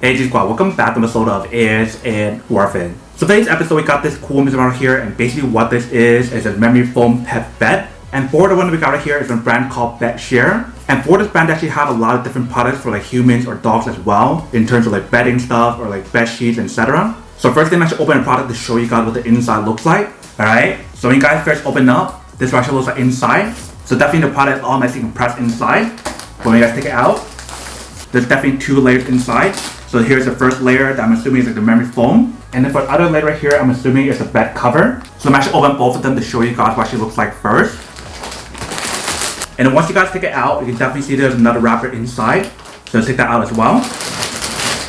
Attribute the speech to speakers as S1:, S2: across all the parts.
S1: Hey G Squad, welcome back to the episode of Is It Worth It? So today's episode we got this cool image around here, and basically what this is a memory foam pet bed. And for the one that we got right here is a brand called Bedsure. And for this brand they actually have a lot of different products for like humans or dogs as well, in terms of like bedding stuff or like bed sheets, etc. So first thing I should open the product to show you guys what the inside looks like. Alright, so when you guys first open up, this actually looks like inside. So definitely the product is all nicely compressed inside. But when you guys take it out, there's definitely two layers inside. So here's the first layer that I'm assuming is like the memory foam. And then for the other layer right here, I'm assuming it's a bed cover. So I'm actually open both of them to show you guys what it looks like first. And then once you guys take it out, you can definitely see there's another wrapper inside. So let's take that out as well.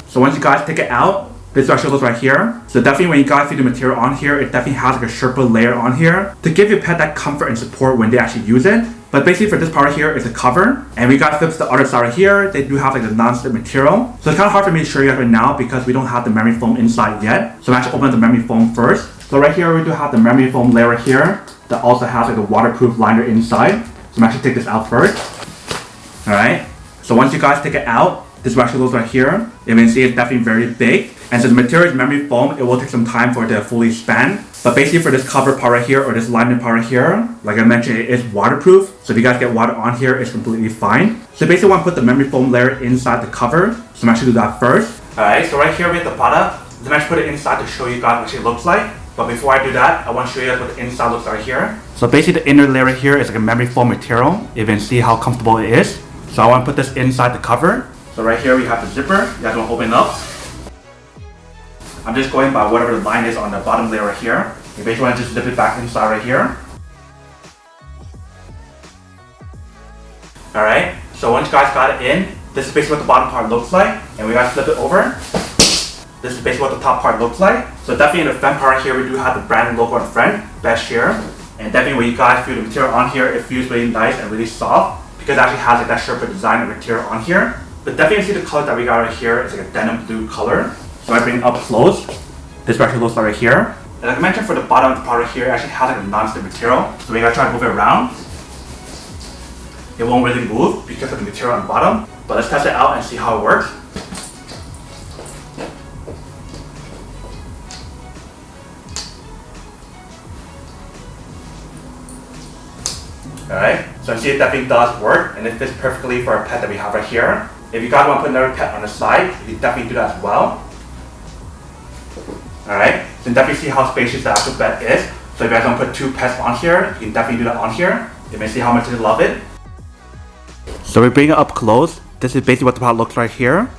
S1: So once you guys take it out, this actually looks right here. So definitely when you guys see the material on here, it definitely has like a sherpa layer on here to give your pet that comfort and support when they actually use it. But basically for this part here, it's a cover. And we got flips the other side right here. They do have like the non-slip material. So it's kind of hard for me to show you guys right now because we don't have the memory foam inside yet. So I'm actually opening the memory foam first. So right here, we do have the memory foam layer right here that also has like a waterproof liner inside. So I'm actually take this out first. Alright. So once you guys take it out, this actually looks right here. You can see it's definitely very big. And since the material is memory foam, it will take some time for it to fully expand. But basically for this cover part right here, or this liner part right here, like I mentioned, it is waterproof. So if you guys get water on here, it's completely fine. So basically I want to put the memory foam layer inside the cover. So I'm actually do that first. Alright, so right here we have the product. Then I just put it inside to show you guys what it looks like. But before I do that, I want to show you guys what the inside looks like here. So basically the inner layer right here is like a memory foam material. You can see how comfortable it is. So I want to put this inside the cover. So right here we have the zipper. You guys want to open it up. I'm just going by whatever the line is on the bottom layer right here. You basically want to just zip it back inside right here. Alright, so once you guys got it in, this is basically what the bottom part looks like. And we guys flip it over. This is basically what the top part looks like. So definitely in the front part right here, we do have the brand logo on the front, Bedsure. And definitely when you guys feel the material on here, it feels really nice and really soft because it actually has like that sherpa design and material on here. But definitely see the color that we got right here is like a denim blue color. So I bring it up close. This actually looks like right here. And like I mentioned, for the bottom of the part right here, it actually has like a non-slip material. So when you guys try to move it around, it won't really move because of the material on the bottom. But let's test it out and see how it works. Alright, so you see it definitely does work and it fits perfectly for our pet that we have right here. If you guys want to put another pet on the side, you can definitely do that as well. Alright, so you can definitely see how spacious the actual bed is. So if you guys want to put two pets on here, you can definitely do that on here. You may see how much they love it. So we bring it up close. This is basically what the product looks like here.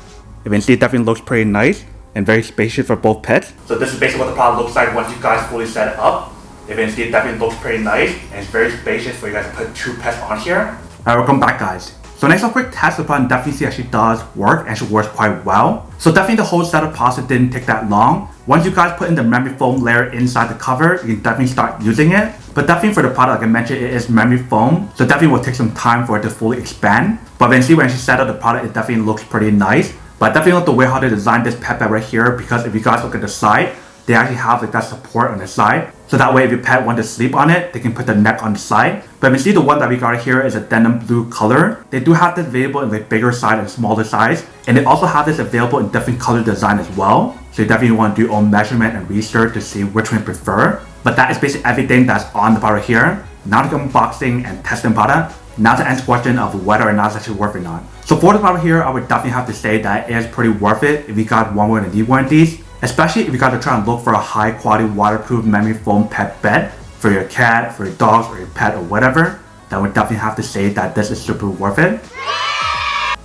S1: You can see it definitely looks pretty nice and very spacious for both pets. So this is basically what the product looks like once you guys fully set it up. You can see it definitely looks pretty nice and it's very spacious for you guys to put two pets on here. Alright, welcome back guys. So next a quick test, the product definitely see actually does work and actually works quite well. So definitely the whole setup process didn't take that long. Once you guys put in the memory foam layer inside the cover, you can definitely start using it. But definitely for the product, like I mentioned, it is memory foam. So definitely will take some time for it to fully expand. But then see when she set up the product, it definitely looks pretty nice. But I definitely love the way how they designed this pet bed right here, because if you guys look at the side, they actually have like that support on the side. So that way if your pet wants to sleep on it, they can put the neck on the side. But you see the one that we got here is a denim blue color. They do have this available in like bigger size and smaller size. And they also have this available in different color design as well. So you definitely want to do your own measurement and research to see which one you prefer. But that is basically everything that's on the product here. Now to unboxing and testing product. Now to answer the question of whether or not it's actually worth it or not. So for the product here, I would definitely have to say that it is pretty worth it if you got one more and need one of these. Especially if you guys are trying to look for a high quality waterproof memory foam pet bed for your cat, for your dogs, or your pet or whatever, then would definitely have to say that this is super worth it.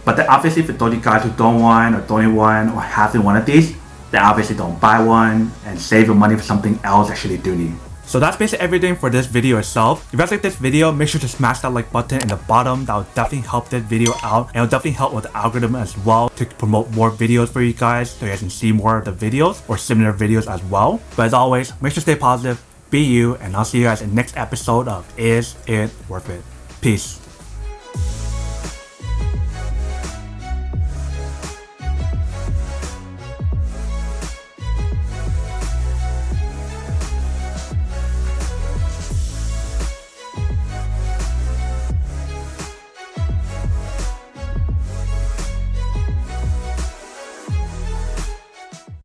S1: But then obviously for those of you guys who don't want or don't need one or have one of these, then obviously don't buy one and save your money for something else that you do need. So that's basically everything for this video itself. If you guys like this video, make sure to smash that like button in the bottom. That will definitely help this video out, and it will definitely help with the algorithm as well to promote more videos for you guys so you guys can see more of the videos or similar videos as well. But as always, make sure to stay positive, be you, and I'll see you guys in the next episode of Is It Worth It? Peace.